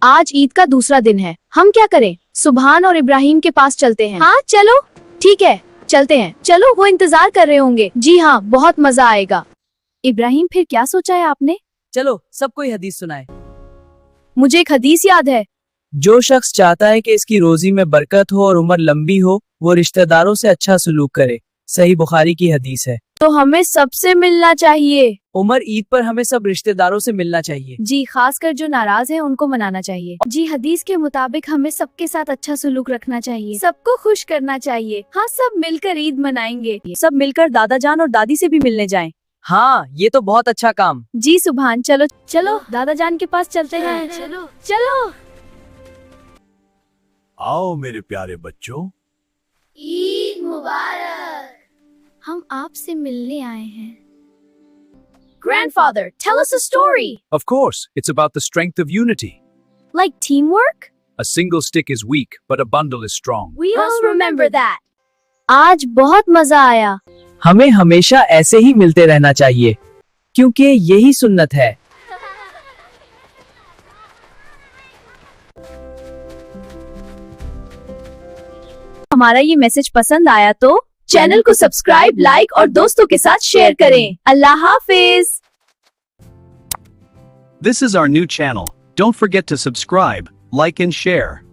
आज ईद का दूसरा दिन है, हम क्या करें? सुभान और इब्राहिम के पास चलते हैं। हाँ चलो, ठीक है चलते हैं। चलो, वो इंतजार कर रहे होंगे। जी हाँ, बहुत मजा आएगा। इब्राहिम, फिर क्या सोचा है आपने? चलो सबको ये हदीस सुनाए। मुझे एक हदीस याद है। जो शख्स चाहता है कि इसकी रोजी में बरकत हो और उम्र लंबी हो, वो रिश्तेदारों से अच्छा सलूक करे। सही बुखारी की हदीस है। तो हमें सबसे मिलना चाहिए। उमर, ईद पर हमें सब रिश्तेदारों से मिलना चाहिए। जी, खासकर जो नाराज हैं उनको मनाना चाहिए। जी, हदीस के मुताबिक हमें सबके साथ अच्छा सलूक रखना चाहिए, सबको खुश करना चाहिए। हाँ, सब मिलकर ईद मनाएंगे। सब मिलकर दादा जान और दादी से भी मिलने जाएं। हाँ, ये तो बहुत अच्छा काम। जी सुभान, चलो चलो दादा जान के पास चलते हैं। चलो चलो। आओ मेरे प्यारे बच्चों, ईद मुबारक। हम आपसे मिलने आए हैं। Grandfather, tell us a story. of course, it's about the strength of unity. Like teamwork? A single stick is weak, but a bundle is strong. We all remember that. आज बहुत मजा आया। हमें हमेशा ऐसे ही मिलते रहना चाहिए, क्योंकि यही सुन्नत है। हमारा ये मैसेज पसंद आया तो चैनल को सब्सक्राइब, लाइक और दोस्तों के साथ शेयर करें। अल्लाह हाफिज। This is our new channel. Don't forget to subscribe, like and share.